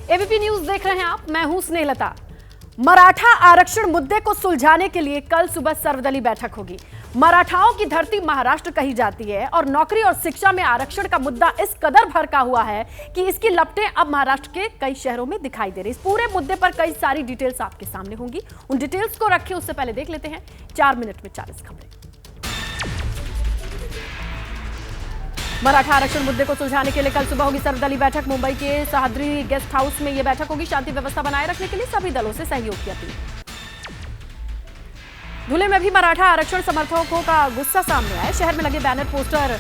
ABP news देख रहे हैं आप, मैं हूं स्नेहलता। मराठा आरक्षण मुद्दे को सुलझाने के लिए कल सुबह सर्वदलीय बैठक होगी। मराठाओं की धरती महाराष्ट्र कही जाती है और नौकरी और शिक्षा में आरक्षण का मुद्दा इस कदर भड़का हुआ है कि इसकी लपटें अब महाराष्ट्र के कई शहरों में दिखाई दे रही। इस पूरे मुद्दे पर कई सारी डिटेल्स आपके सामने होंगी। उन डिटेल्स को रखें उससे पहले देख लेते हैं 4 मिनट में 40 खबरें। मराठा आरक्षण मुद्दे को सुलझाने के लिए कल सुबह होगी सर्वदलीय बैठक। मुंबई के सह्याद्री गेस्ट हाउस में यह बैठक होगी। शांति व्यवस्था बनाए रखने के लिए सभी दलों से सहयोग की अपील। धुले में भी मराठा आरक्षण समर्थकों का गुस्सा सामने आया। शहर में लगे बैनर, पोस्टर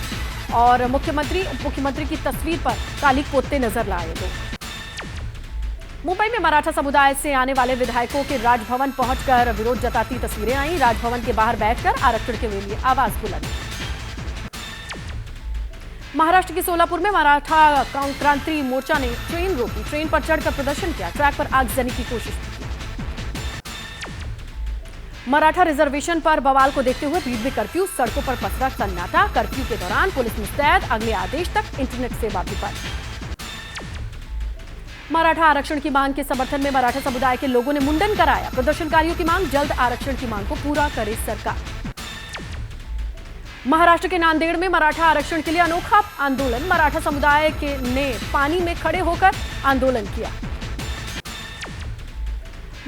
और मुख्यमंत्री उप मुख्यमंत्री की तस्वीर पर काली पोते नजर लाए लोग। मुंबई में मराठा समुदाय से आने वाले विधायकों के राजभवन पहुंचकर विरोध जताती तस्वीरें आई। राजभवन के बाहर बैठकर आरक्षण के लिए आवाज बुलंद। महाराष्ट्र के सोलापुर में मराठा क्रांति मोर्चा ने ट्रेन रोकी। ट्रेन पर चढ़कर प्रदर्शन किया। ट्रैक पर आगजनी की कोशिश की। मराठा रिजर्वेशन पर बवाल को देखते हुए भीड़ में कर्फ्यू, सड़कों पर पसरा सन्नाटा। कर्फ्यू के दौरान पुलिस मुस्तैद, अगले आदेश तक इंटरनेट सेवा भी बंद। मराठा आरक्षण की मांग के समर्थन में मराठा समुदाय के लोगों ने मुंडन कराया। प्रदर्शनकारियों की मांग, जल्द आरक्षण की मांग को पूरा करे सरकार। महाराष्ट्र के नांदेड़ में मराठा आरक्षण के लिए अनोखा आंदोलन। मराठा समुदाय ने पानी में खड़े होकर आंदोलन किया।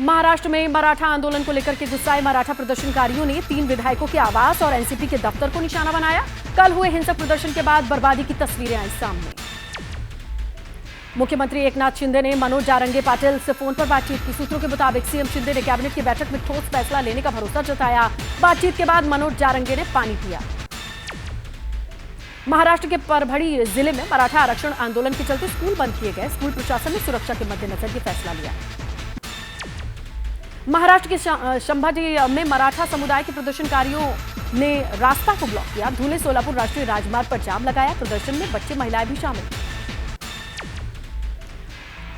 महाराष्ट्र में मराठा आंदोलन को लेकर के गुस्साए मराठा प्रदर्शनकारियों ने 3 विधायकों के आवास और एनसीपी के दफ्तर को निशाना बनाया। कल हुए हिंसक प्रदर्शन के बाद बर्बादी की तस्वीरें आई सामने। मुख्यमंत्री एकनाथ शिंदे ने मनोज जारंगे पाटिल से फोन पर बातचीत की। सूत्रों के मुताबिक सीएम शिंदे ने कैबिनेट की बैठक में ठोस फैसला लेने का भरोसा जताया। बातचीत के बाद मनोज जारंगे ने पानी पिया। महाराष्ट्र के परभणी जिले में मराठा आरक्षण आंदोलन के चलते स्कूल बंद किए गए। स्कूल प्रशासन ने सुरक्षा के मद्देनजर यह फैसला लिया। महाराष्ट्र के संभाजी में मराठा समुदाय के प्रदर्शनकारियों ने रास्ता को ब्लॉक किया। धुले सोलापुर राष्ट्रीय राजमार्ग पर जाम लगाया। प्रदर्शन में बच्चे, महिलाएं भी शामिल।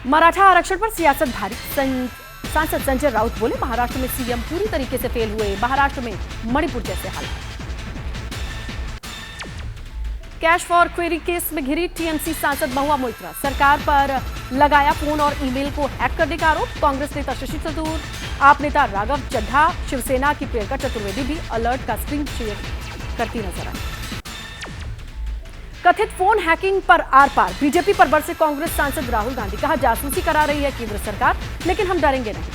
मराठा आरक्षण पर सियासत भारी। सांसद संजय राउत बोले, महाराष्ट्र में सीएम पूरी तरीके से फेल हुए। महाराष्ट्र में मणिपुर जैसे हालात। कैश फॉर क्वेरी केस में घिरी टीएमसी सांसद महुआ मोइत्रा। सरकार पर लगाया फोन और ईमेल को हैक करने का आरोप। कांग्रेस नेता शशि थरूर, आप नेता राघव चड्ढा, शिवसेना की प्रियंका चतुर्वेदी भी अलर्ट का स्क्रीन शेयर करती नजर आई। कथित फोन हैकिंग पर आर पार। बीजेपी पर बरसे कांग्रेस सांसद राहुल गांधी। कहा, जासूसी करा रही है केंद्र सरकार, लेकिन हम डरेंगे नहीं।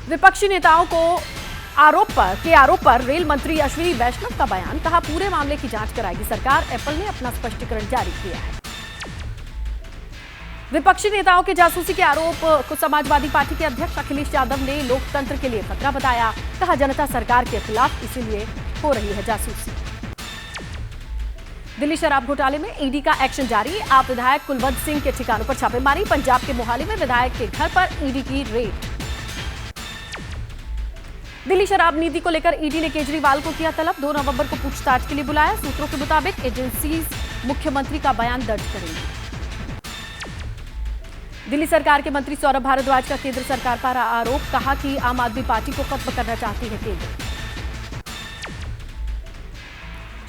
विपक्षी नेताओं को आरोप पर रेल मंत्री अश्विनी वैष्णव का बयान। कहा, पूरे मामले की जांच कराएगी सरकार। एप्पल ने अपना स्पष्टीकरण जारी किया है। विपक्षी नेताओं के जासूसी के आरोप को समाजवादी पार्टी के अध्यक्ष अखिलेश यादव ने लोकतंत्र के लिए खतरा बताया। कहा, जनता सरकार के खिलाफ, इसीलिए हो रही है जासूसी। दिल्ली शराब घोटाले में ईडी का एक्शन जारी। आप विधायक कुलवंत सिंह के ठिकानों पर छापेमारी। पंजाब के मोहाली में विधायक के घर पर ईडी की रेड। दिल्ली शराब नीति को लेकर ईडी ने केजरीवाल को किया तलब। 2 नवंबर को पूछताछ के लिए बुलाया। सूत्रों के मुताबिक एजेंसीज मुख्यमंत्री का बयान दर्ज करेंगी। दिल्ली सरकार के मंत्री सौरभ भारद्वाज का केंद्र सरकार पर आरोप। कहा कि आम आदमी पार्टी को खत्म करना चाहती है केंद्र।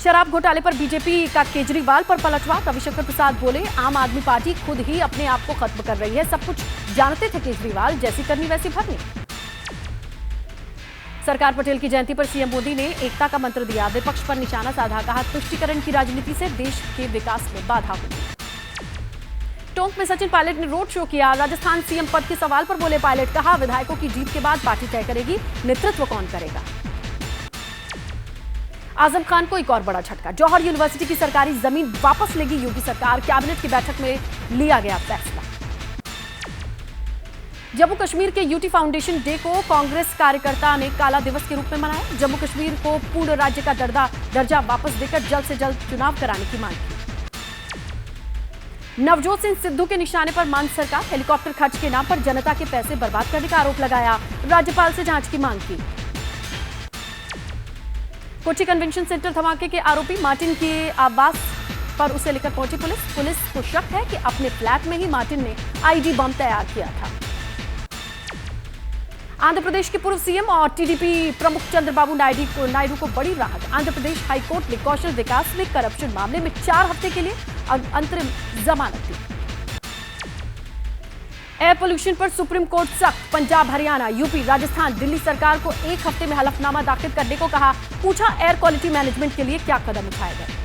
शराब घोटाले पर बीजेपी का केजरीवाल पर पलटवार। रविशंकर प्रसाद बोले, आम आदमी पार्टी खुद ही अपने आप को खत्म कर रही है। सब कुछ जानते थे केजरीवाल, जैसी करनी वैसी भरनी। सरकार पटेल की जयंती पर सीएम मोदी ने एकता का मंत्र दिया। विपक्ष पर निशाना साधा। कहा, तुष्टीकरण की राजनीति से देश के विकास में बाधा होगी। टोंक में सचिन पायलट ने रोड शो किया। राजस्थान सीएम पद के सवाल पर बोले पायलट। कहा, विधायकों की जीत के बाद पार्टी तय करेगी, नेतृत्व कौन करेगा। आजम खान को एक और बड़ा झटका। जौहर यूनिवर्सिटी की सरकारी जमीन वापस लेगी योगी सरकार। कैबिनेट की बैठक में लिया गया फैसला। जम्मू कश्मीर के यूटी फाउंडेशन डे को कांग्रेस कार्यकर्ता ने काला दिवस के रूप में मनाया। जम्मू कश्मीर को पूर्ण राज्य का दर्जा वापस देकर जल्द से जल्द चुनाव कराने की मांग की। नवजोत सिंह सिद्धू के निशाने पर मान सरकार। हेलीकॉप्टर खर्च के नाम पर जनता के पैसे बर्बाद करने का आरोप लगाया। राज्यपाल से जांच की मांग की। कोची कन्वेंशन सेंटर धमाके के आरोपी मार्टिन के आवास पर उसे लेकर पहुंची पुलिस को शक है कि अपने फ्लैट में ही मार्टिन ने आईडी बम तैयार किया था। आंध्र प्रदेश के पूर्व सीएम और टीडीपी प्रमुख चंद्रबाबू नायडू को बड़ी राहत। आंध्र प्रदेश हाईकोर्ट ने कौशल विकास में करप्शन मामले में 4 हफ्ते के लिए अंतरिम जमानत दी। एयर पोल्यूशन पर सुप्रीम कोर्ट सख्त। पंजाब, हरियाणा, यूपी, राजस्थान, दिल्ली सरकार को 1 हफ्ते में हलफनामा दाखिल करने को कहा। पूछा एयर क्वालिटी मैनेजमेंट के लिए क्या कदम उठाए गए।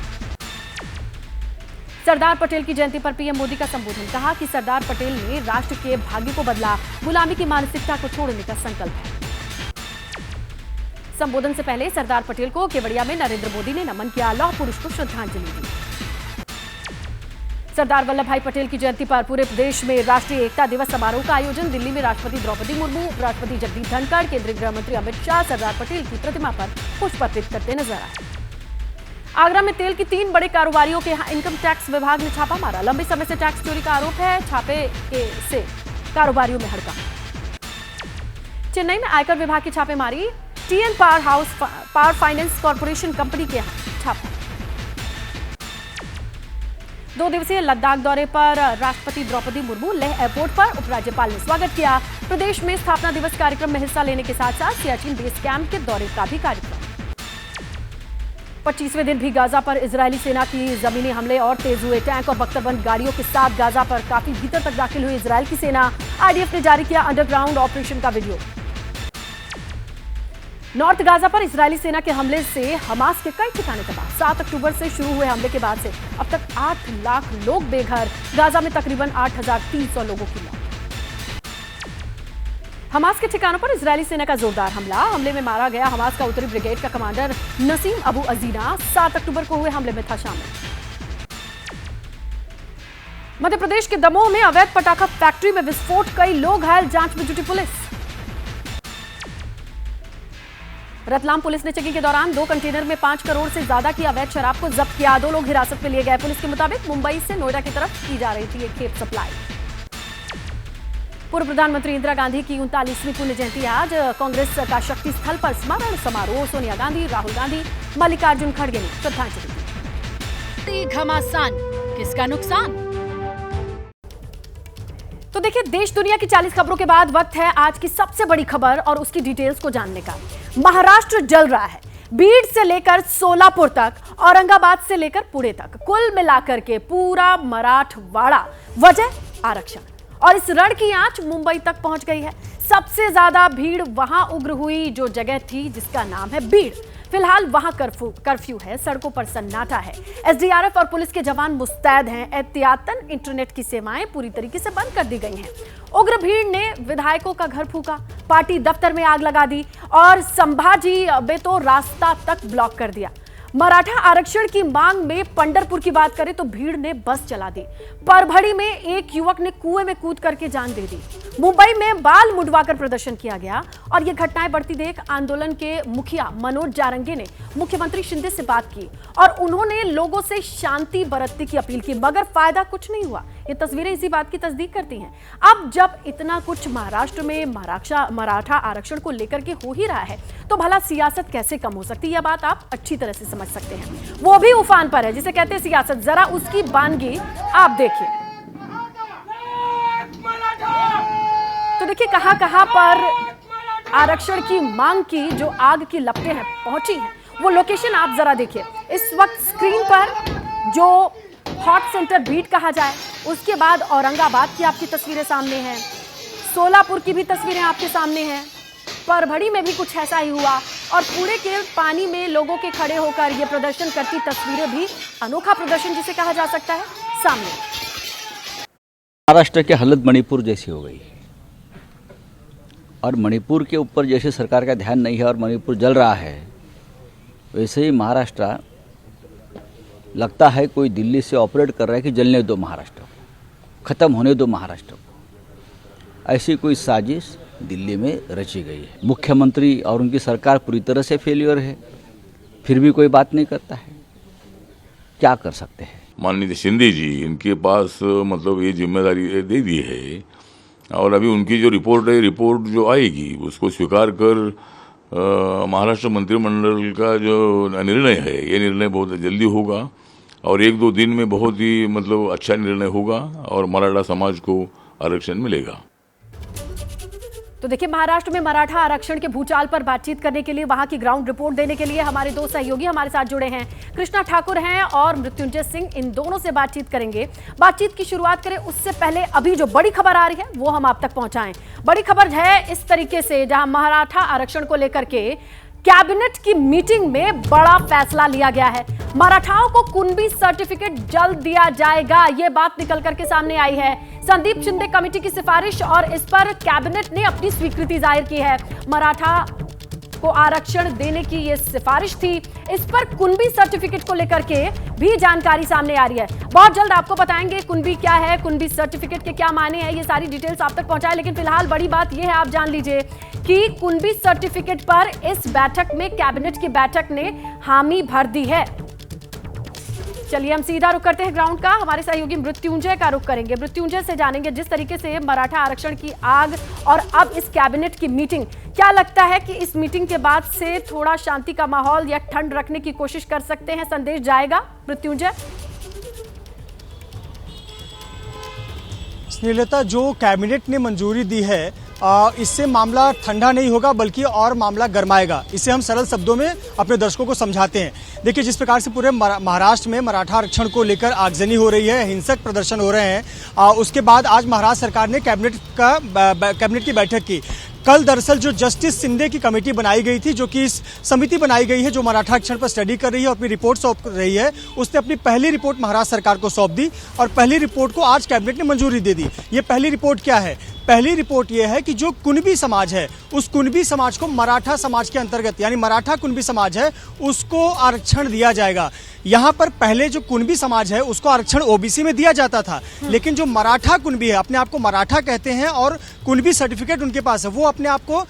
सरदार पटेल की जयंती पर पीएम मोदी का संबोधन। कहा कि सरदार पटेल ने राष्ट्र के भाग्य को बदला, गुलामी की मानसिकता को छोड़ने का संकल्प है। संबोधन से पहले सरदार पटेल को केवड़िया में नरेंद्र मोदी ने नमन किया, लौह पुरुष को श्रद्धांजलि दी। सरदार वल्लभ भाई पटेल की जयंती पर पूरे प्रदेश में राष्ट्रीय एकता दिवस समारोह का आयोजन। दिल्ली में राष्ट्रपति द्रौपदी मुर्मू, उपराष्ट्रपति जगदीप धनखड़, केंद्रीय गृह मंत्री अमित शाह सरदार पटेल की प्रतिमा पर पुष्प अर्पित करते नजर आए। आगरा में तेल की 3 बड़े कारोबारियों के यहां इनकम टैक्स विभाग ने छापा मारा। लंबे समय से टैक्स चोरी का आरोप है। छापे से कारोबारियों में हड़कंप। चेन्नई में आयकर विभाग की छापेमारी। TN power finance corporation company के यहां छापा। 2 दिवसीय लद्दाख दौरे पर राष्ट्रपति द्रौपदी मुर्मू। लेह एयरपोर्ट पर उपराज्यपाल ने स्वागत किया। प्रदेश में स्थापना दिवस कार्यक्रम में हिस्सा लेने के साथ साथ सियाचिन बेस कैंप के दौरे का भी कार्यक्रम। 25वें दिन भी गाजा पर इजरायली सेना की जमीनी हमले और तेज हुए। टैंक और बख्तरबंद गाड़ियों के साथ गाजा पर काफी भीतर तक दाखिल हुई इजरायल की सेना। आईडीएफ ने जारी किया अंडरग्राउंड ऑपरेशन का वीडियो। नॉर्थ गाजा पर इजरायली सेना के हमले से हमास के कई ठिकाने तबाह। 7 अक्टूबर से शुरू हुए हमले के बाद से अब तक 8 लाख लोग बेघर। गाजा में तकरीबन 8,300 लोगों की मौत। हमास के ठिकानों पर इजरायली सेना का जोरदार हमला। हमले में मारा गया हमास का उत्तरी ब्रिगेड का कमांडर नसीम अबू अजीना 7 अक्टूबर को हुए हमले में था शामिल। मध्य प्रदेश के दमोह में अवैध पटाखा फैक्ट्री में विस्फोट, कई लोग घायल, जांच में जुटी पुलिस। रतलाम पुलिस ने चेकिंग के दौरान 2 कंटेनर में 5 करोड़ से ज्यादा की अवैध शराब को जब्त किया। 2 लोग हिरासत में लिए गए। पुलिस के मुताबिक मुंबई से नोएडा की तरफ की जा रही थी ये खेप सप्लाई। पूर्व प्रधानमंत्री इंदिरा गांधी की 39वीं पुण्य जयंती आज। कांग्रेस का शक्ति स्थल पर स्मरण समारोह। सोनिया गांधी, राहुल गांधी, मल्लिकार्जुन खड़गे ने श्रद्धांजलि दी। घमासान, किसका नुकसान? तो देखिए, देश दुनिया की 40 खबरों के बाद वक्त है आज की सबसे बड़ी खबर और उसकी डिटेल्स को जानने का। महाराष्ट्र जल रहा है। बीड से लेकर सोलापुर तक, औरंगाबाद से लेकर पुणे तक, कुल मिलाकर के पूरा मराठवाड़ा। वजह आरक्षण। और इस रण की आंच मुंबई तक पहुंच गई है। सबसे ज्यादा भीड़ वहां उग्र हुई जो जगह थी जिसका नाम है बीड़। फिलहाल वहां कर्फ्यू है, सड़कों पर सन्नाटा है। एसडीआरएफ और पुलिस के जवान मुस्तैद हैं। एहतियातन इंटरनेट की सेवाएं पूरी तरीके से बंद कर दी गई हैं। उग्र भीड़ ने विधायकों का घर फूका, पार्टी दफ्तर में आग लगा दी और संभाजी में तो रास्ता तक ब्लॉक कर दिया। मराठा आरक्षण की मांग में पंढरपुर की बात करें तो भीड़ ने बस चला दी। परभणी में एक युवक ने कुएं में कूद करके जान दे दी। मुंबई में बाल मुंडवाकर प्रदर्शन किया गया और ये घटनाएं बढ़ती देख आंदोलन के मुखिया मनोज जारंगे ने मुख्यमंत्री शिंदे से बात की और उन्होंने लोगों से शांति बरतने की अपील की, मगर फायदा कुछ नहीं हुआ। ये तस्वीरें इसी बात की तस्दीक करती हैं। अब जब इतना कुछ महाराष्ट्र में मराठा आरक्षण को लेकर के हो ही रहा है तो भला सियासत कैसे कम हो सकती है? यह बात आप अच्छी तरह से समझ सकते हैं। वो भी उफान पर है जिसे कहते हैं सियासत। जरा उसकी बानगी आप देखिए। तो देखिए कहां पर आरक्षण की मांग की जो आग की लपटें हैं पहुंची हैं, वो लोकेशन आप जरा देखिए। इस वक्त स्क्रीन पर जो हॉट सेंटर बीट कहा जाए, उसके बाद औरंगाबाद की आपकी तस्वीरें सामने हैं, सोलापुर की भी तस्वीरें आपके सामने हैं, परभणी में भी कुछ ऐसा ही हुआ और पुणे के पानी में लोगों के खड़े होकर ये प्रदर्शन करती तस्वीरें भी, अनोखा प्रदर्शन जिसे कहा जा सकता है, सामने। महाराष्ट्र की हालत मणिपुर जैसी हो गई और मणिपुर के ऊपर जैसे सरकार का ध्यान नहीं है और मणिपुर जल रहा है, वैसे ही महाराष्ट्र लगता है कोई दिल्ली से ऑपरेट कर रहा है कि जलने दो महाराष्ट्र को, ख़त्म होने दो महाराष्ट्र को। ऐसी कोई साजिश दिल्ली में रची गई है। मुख्यमंत्री और उनकी सरकार पूरी तरह से फेलियर है, फिर भी कोई बात नहीं करता है। क्या कर सकते हैं? माननीय शिंदे जी, इनके पास मतलब ये जिम्मेदारी दे दी है और अभी उनकी जो रिपोर्ट है, रिपोर्ट जो आएगी उसको स्वीकार कर महाराष्ट्र मंत्रिमंडल का जो निर्णय है, ये निर्णय बहुत जल्दी होगा और 1-2 दिन में बहुत ही मतलब अच्छा निर्णय होगा और मराठा समाज को आरक्षण मिलेगा। तो देखिए, महाराष्ट्र में मराठा आरक्षण के भूचाल पर बातचीत करने के लिए, वहां की ग्राउंड रिपोर्ट देने के लिए हमारे दो सहयोगी हमारे साथ जुड़े हैं। कृष्णा ठाकुर हैं और मृत्युंजय सिंह, इन दोनों से बातचीत करेंगे। बातचीत की शुरुआत करें उससे पहले अभी जो बड़ी खबर आ रही है वो हम आप तक पहुंचाएं। बड़ी खबर है इस तरीके से, जहां मराठा आरक्षण को लेकर के कैबिनेट की मीटिंग में बड़ा फैसला लिया गया है। मराठाओं को कुणबी सर्टिफिकेट जल्द दिया जाएगा, यह बात निकल करके सामने आई है। संदीप शिंदे कमेटी की सिफारिश और इस पर कैबिनेट ने अपनी स्वीकृति जाहिर की है। मराठा को आरक्षण देने की यह सिफारिश थी। इस पर कुणबी सर्टिफिकेट को लेकर के भी जानकारी सामने आ रही है। बहुत जल्द आपको बताएंगे कुणबी क्या है, कुणबी सर्टिफिकेट के क्या मायने हैं, ये सारी डिटेल्स आप तक पहुंचाए। लेकिन फिलहाल बड़ी बात यह है, आप जान लीजिए कि कुणबी सर्टिफिकेट पर इस बैठक में, कैबिनेट की बैठक ने हामी भर दी है। चलिए हम सीधा रुख करते हैं ग्राउंड का। हमारे सहयोगी मृत्युंजय का रुख करेंगे। मृत्युंजय से जानेंगे जिस तरीके से मराठा आरक्षण की आग और अब इस कैबिनेट की मीटिंग, क्या लगता है कि इस मीटिंग के बाद से थोड़ा शांति का माहौल या ठंड रखने की कोशिश कर सकते हैं, संदेश जाएगा? मृत्युंजय। स्नेहलता, जो कैबिनेट ने मंजूरी दी है इससे मामला ठंडा नहीं होगा बल्कि और मामला गर्माएगा। इसे हम सरल शब्दों में अपने दर्शकों को समझाते हैं। देखिए, जिस प्रकार से पूरे महाराष्ट्र में मराठा आरक्षण को लेकर आगजनी हो रही है, हिंसक प्रदर्शन हो रहे हैं, उसके बाद आज महाराष्ट्र सरकार ने कैबिनेट की बैठक की। कल दरअसल जो जस्टिस शिंदे की कमेटी बनाई गई थी, जो कि इस समिति बनाई गई है जो मराठा आरक्षण पर स्टडी कर रही है और अपनी रिपोर्ट सौंप रही है, उसने अपनी पहली रिपोर्ट महाराष्ट्र सरकार को सौंप दी और पहली रिपोर्ट को आज कैबिनेट ने मंजूरी दे दी। ये पहली रिपोर्ट क्या है? पहली रिपोर्ट यह है कि जो कुणबी समाज है, उस कुणबी समाज को मराठा समाज के अंतर्गत, यानी मराठा कुणबी समाज है, उसको आरक्षण दिया जाएगा। यहाँ पर पहले जो कुणबी समाज है उसको आरक्षण ओबीसी में दिया जाता था, लेकिन जो मराठा कुणबी है, अपने आप को मराठा कहते हैं और कुणबी सर्टिफिकेट उनके पास है, वो अपने आप को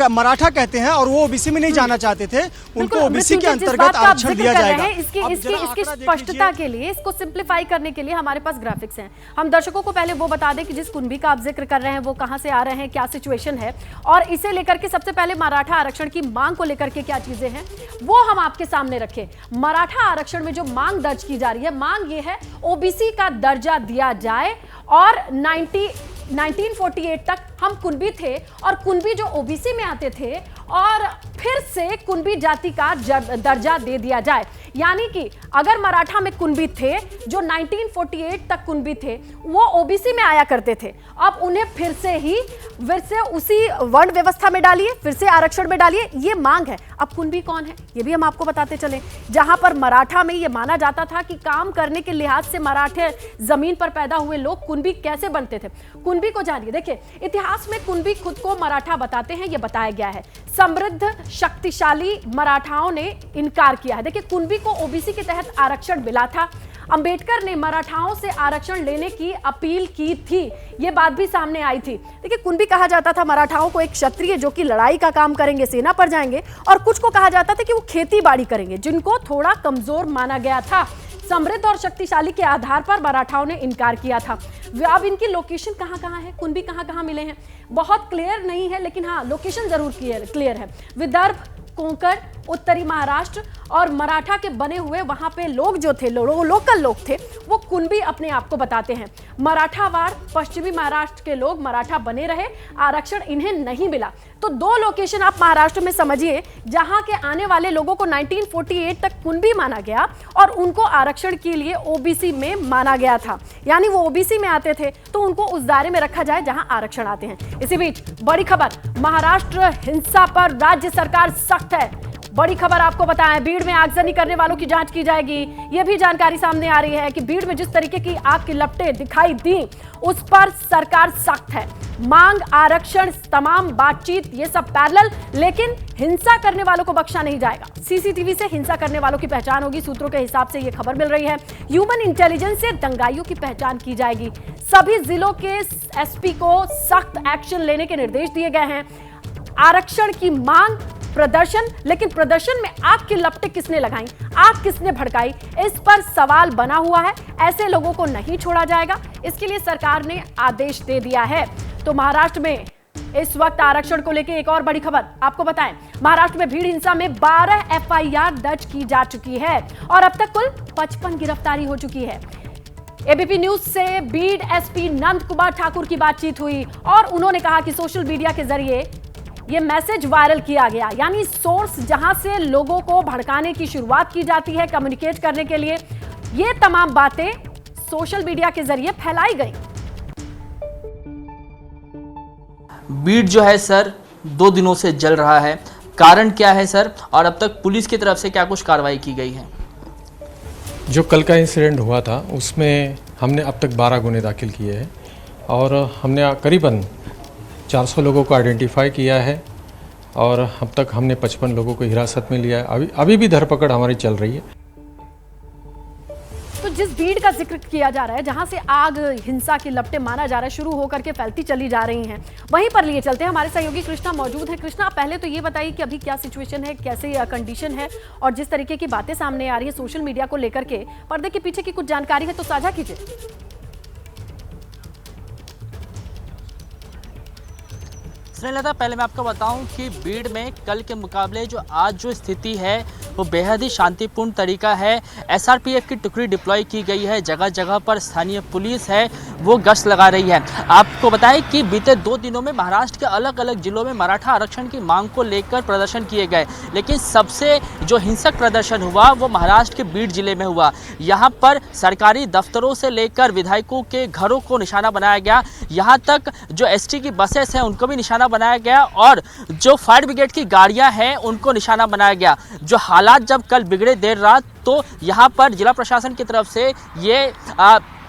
मराठा कहते हैं और वो ओबीसी में नहीं जाना चाहते थे, उनको ओबीसी के अंतर्गत आरक्षण दिया जाएगा। इसकी स्पष्टता के लिए, इसको सिंप्लीफाई करने के लिए हमारे पास ग्राफिक्स हैं। हम दर्शकों को पहले वो बता दें कि जिस कुणबी का आप जिक्र कर रहे हैं वो कहां से आ रहे हैं, क्या सिचुएशन है और इसे लेकर के सबसे पहले मराठा आरक्षण की मांग को लेकर के क्या चीजें हैं वो हम आपके सामने रखें। मराठा आरक्षण में जो मांग दर्ज की जा रही है, मांग ये है ओबीसी का दर्जा दिया जाए और 1948 तक हम कुणबी थे और कुणबी जो ओबीसी में आते थे और फिर से कुणबी जाति का दर्जा दे दिया जाए। यानी कि अगर मराठा में कुणबी थे जो 1948 तक कुणबी थे, वो ओबीसी में आया करते थे, अब उन्हें फिर से उसी वर्ण व्यवस्था में डालिए, फिर से आरक्षण में डालिए, ये मांग है। अब कुणबी कौन है ये भी हम आपको बताते चले। जहां पर मराठा में ये माना जाता था कि काम करने के लिहाज से मराठे जमीन पर पैदा हुए लोग कुणबी कैसे बनते थे, कुणबी को जानिए। देखिए, इतिहास में कुणबी खुद को मराठा बताते हैं, ये बताया गया है। समृद्ध शक्तिशाली मराठाओं ने इनकार किया है। देखिए, कुणबी को ओबीसी के तहत आरक्षण मिला था। अंबेडकर ने मराठाओं से आरक्षण लेने की अपील की थी, यह बात भी सामने आई थी। देखिए, कुणबी कहा जाता था मराठाओं को एक क्षत्रिय जो कि लड़ाई का काम करेंगे, सेना पर जाएंगे, और कुछ को कहा जाता था कि वो खेती बाड़ी करेंगे, जिनको थोड़ा कमजोर माना गया था। समृद्ध और शक्तिशाली के आधार पर मराठाओं ने इनकार किया था। अब इनकी लोकेशन कहां है, कुणबी कहां मिले हैं, बहुत क्लियर नहीं है, लेकिन हाँ लोकेशन जरूर क्लियर है। विदर्भ, कोंकण, उत्तरी महाराष्ट्र और मराठा के बने हुए वहां पे लोग जो थे, लोकल लोग थे, वो कुणबी अपने आप को बताते हैं। मराठावाड़ पश्चिमी महाराष्ट्र के लोग मराठा बने रहे, आरक्षण इन्हें नहीं मिला। तो दो लोकेशन आप महाराष्ट्र में समझिए जहां के आने वाले लोगों को 1948 तक कुणबी माना गया और उनको आरक्षण के लिए ओबीसी में माना गया था। यानी वो ओबीसी में आते थे तो उनको उस दायरे में रखा जाए जहां आरक्षण आते हैं। इसी बीच बड़ी खबर, महाराष्ट्र हिंसा पर राज्य सरकार सख्त है। बड़ी खबर आपको बताएं, भीड़ में आगजनी करने वालों की जांच की जाएगी। यह भी जानकारी सामने आ रही है कि भीड़ में जिस तरीके की आग की लपटें दिखाई दी, उस पर सरकार सख्त है। मांग, आरक्षण, तमाम बातचीत, ये सब पैरेलल, लेकिन हिंसा करने वालों को बख्शा नहीं जाएगा। सीसीटीवी से हिंसा करने वालों की पहचान होगी, सूत्रों के हिसाब से यह खबर मिल रही है। ह्यूमन इंटेलिजेंस से दंगाइयों की पहचान की जाएगी। सभी जिलों के एसपी को सख्त एक्शन लेने के निर्देश दिए गए हैं। आरक्षण की मांग, प्रदर्शन, लेकिन प्रदर्शन में आग की लपटें किसने लगाई, आग किसने भड़काई, इस पर सवाल बना हुआ है। ऐसे लोगों को नहीं छोड़ा जाएगा, इसके लिए सरकार ने आदेश दे दिया है। तो महाराष्ट्र में इस वक्त आरक्षण को लेकर एक और बड़ी खबर आपको बताएं। महाराष्ट्र में भीड़ हिंसा में 12 एफआईआर दर्ज की जा चुकी है और अब तक कुल 55 गिरफ्तारी हो चुकी है। एबीपी न्यूज से बीड एसपी नंद कुमार ठाकुर की बातचीत हुई और उन्होंने कहा कि सोशल मीडिया के जरिए ये मैसेज वायरल किया गया, यानी सोर्स जहां से लोगों को भड़काने की शुरुआत की जाती है कम्युनिकेट करने के लिए, ये तमाम बातें सोशल मीडिया के जरिए फैलाई गई। बीड जो है सर 2 दिनों से जल रहा है, कारण क्या है सर, और अब तक पुलिस की तरफ से क्या कुछ कार्रवाई की गई है? जो कल का इंसिडेंट हुआ था उसमें हमने अब तक 12 गुने दाखिल किए हैं और हमने करीबन 400 लोगों को आइडेंटिफाई किया है और अब तक हमने 55 लोगों को हिरासत में लिया है। अभी भी धरपकड़ हमारी चल रही है। तो जिस भीड़ का जिक्र किया जा रहा है, जहां से आग हिंसा की लपटें माना जा रहा है शुरू होकर के फैलती चली जा रही हैं, वहीं पर लिए चलते हैं। हमारे सहयोगी कृष्णा मौजूद है। कृष्णा, पहले तो ये बताइए कि अभी क्या सिचुएशन है, कैसे कंडीशन है, और जिस तरीके की बातें सामने आ रही है सोशल मीडिया को लेकर के, पर्दे के पीछे की कुछ जानकारी है तो साझा कीजिए। स्नेहलता, पहले मैं आपको बताऊं कि बीड में कल के मुकाबले जो आज जो स्थिति है वो बेहद ही शांतिपूर्ण तरीका है। एसआरपीएफ की टुकड़ी डिप्लॉय की गई है, जगह जगह पर स्थानीय पुलिस है वो गश्त लगा रही है। आपको बताएं कि बीते 2 दिनों में महाराष्ट्र के अलग अलग जिलों में मराठा आरक्षण की मांग को लेकर प्रदर्शन किए गए, लेकिन सबसे जो हिंसक प्रदर्शन हुआ वो महाराष्ट्र के बीड जिले में हुआ। यहाँ पर सरकारी दफ्तरों से लेकर विधायकों के घरों को निशाना बनाया गया, यहाँ तक जो एसटी की बसेस हैं उनको भी निशाना बनाया गया और जो फायर ब्रिगेड की गाड़ियां हैं उनको निशाना बनाया गया। जो हालात जब कल बिगड़े देर रात, तो यहाँ पर जिला प्रशासन की तरफ से ये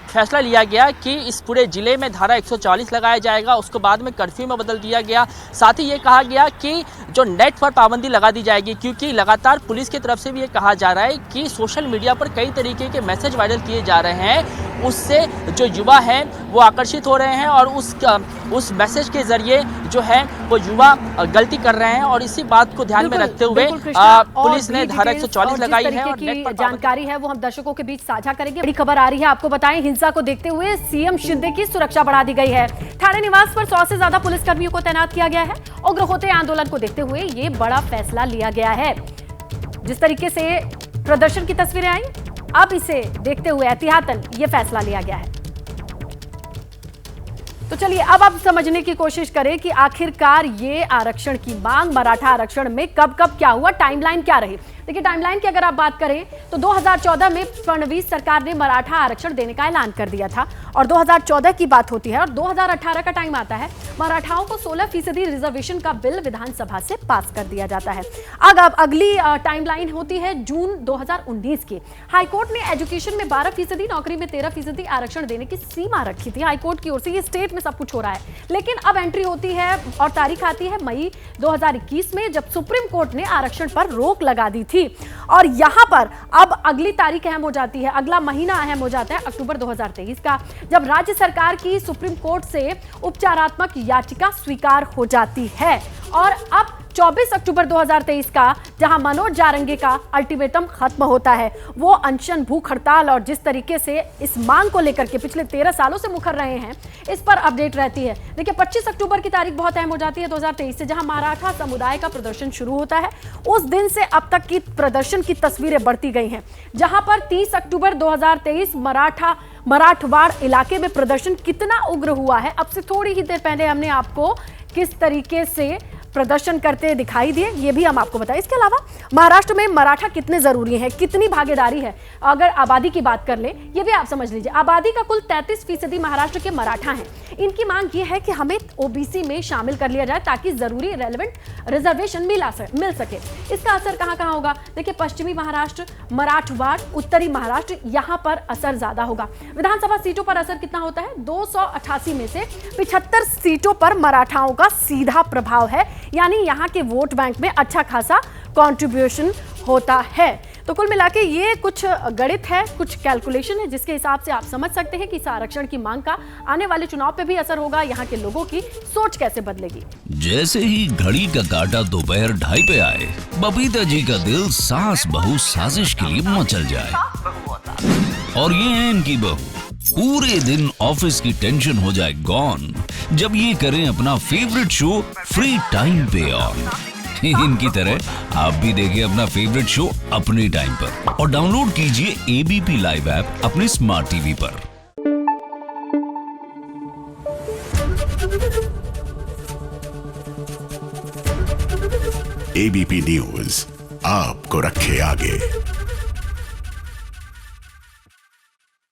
फैसला लिया गया कि इस पूरे जिले में धारा 144 लगाया जाएगा, उसको बाद में कर्फ्यू में बदल दिया गया। साथ ही ये कहा गया कि जो नेट पर पाबंदी लगा दी जाएगी, क्योंकि लगातार पुलिस की तरफ से भी ये कहा जा रहा है कि सोशल मीडिया पर कई तरीके के मैसेज वायरल किए जा रहे हैं, उससे जो युवा हैं वो आकर्षित हो रहे हैं और उस मैसेज के जरिए जो है वो युवा गलती कर रहे हैं। और इसी बात को ध्यान में रखते हुए पुलिस ने धारा 144 लगाई है और नेट पर जानकारी है वो हम दर्शकों के बीच साझा करेंगे। बड़ी खबर आ रही है, आपको बताएं, हिंसा को देखते हुए सीएम शिंदे की सुरक्षा बढ़ा दी गई है। ठाणे निवास पर 100 से ज्यादा पुलिसकर्मियों को तैनात किया गया है। उग्र होते आंदोलन को देखते हुए ये बड़ा फैसला लिया गया है। जिस तरीके से प्रदर्शन की तस्वीरें आई, अब इसे देखते हुए एहतियातन ये फैसला लिया गया है। तो चलिए अब आप समझने की कोशिश करें कि आखिरकार ये आरक्षण की मांग, मराठा आरक्षण में कब कब क्या हुआ, टाइमलाइन क्या रही। देखिए, टाइमलाइन की अगर आप बात करें तो 2014 में फडणवीस सरकार ने मराठा आरक्षण देने का ऐलान कर दिया था और 2014 की बात होती है और 2018 का टाइम आता है, मराठाओं को 16% रिजर्वेशन का बिल विधानसभा से पास कर दिया जाता है। अब अगली टाइमलाइन होती है जून 2019 की। हाईकोर्ट ने एजुकेशन में 12%, नौकरी में 13% आरक्षण देने की सीमा रखी थी हाईकोर्ट की ओर से। ये स्टेट में सब कुछ हो रहा है, लेकिन अब एंट्री होती है और तारीख आती है मई 2021 में, जब सुप्रीम कोर्ट ने आरक्षण पर रोक लगा दी थी। और यहां पर अब अगली तारीख अहम हो जाती है, अगला महीना अहम हो जाता है अक्टूबर 2023 का, जब राज्य सरकार की सुप्रीम कोर्ट से उपचारात्मक याचिका स्वीकार हो जाती है। और अब 24 अक्टूबर 2023 का, जहां मनोज जारंगे का अल्टीमेटम खत्म होता है। वो अनशन, भूख हड़ताल और जिस तरीके से इस मांग को लेकर के पिछले 13 सालों से मुखर रहे हैं, इस पर अपडेट रहती है। देखिए, 25 अक्टूबर की तारीख बहुत अहम हो जाती है 2023 से, जहां मराठा समुदाय का प्रदर्शन शुरू होता है। उस दिन से अब तक की प्रदर्शन की तस्वीरें बढ़ती गई हैं, जहां पर 30 अक्टूबर 2023 मराठवाड़ इलाके में प्रदर्शन कितना उग्र हुआ है, अब से थोड़ी ही देर पहले हमने आपको किस तरीके से प्रदर्शन करते दिखाई दिए, ये भी हम आपको बताएं। इसके अलावा महाराष्ट्र में मराठा कितने जरूरी हैं, कितनी भागीदारी है, अगर आबादी की बात कर ले, ये भी आप समझ लीजिए। आबादी का कुल 33% महाराष्ट्र के मराठा हैं। इनकी मांग ये है कि हमें ओबीसी में शामिल कर लिया जाए ताकि जरूरी रेलेवेंट रिजर्वेशन मिल सके। इसका असर कहां कहां होगा? देखिए, पश्चिमी महाराष्ट्र, मराठवाड़, उत्तरी महाराष्ट्र, यहां पर असर ज्यादा होगा। विधानसभा सीटों पर असर कितना होता है? 288 में से 75 सीटों पर मराठाओं का सीधा प्रभाव है, यानी यहाँ के वोट बैंक में अच्छा खासा कंट्रीब्यूशन होता है। तो कुल मिला के ये कुछ गणित है, कुछ कैलकुलेशन है, जिसके हिसाब से आप समझ सकते हैं कि इस आरक्षण की मांग का आने वाले चुनाव पे भी असर होगा, यहाँ के लोगों की सोच कैसे बदलेगी। जैसे ही घड़ी का काटा दोपहर 2:30 पे आए, बबीता जी का दिल सास बहू साजिश के लिए मचल जाए। और ये है इनकी बहू, पूरे दिन ऑफिस की टेंशन हो जाए गॉन जब ये करें अपना फेवरेट शो फ्री टाइम पे ऑन। इनकी तरह आप भी देखिए अपना फेवरेट शो अपने टाइम पर और डाउनलोड कीजिए एबीपी लाइव ऐप अपने स्मार्ट टीवी पर। एबीपी न्यूज आपको रखे आगे।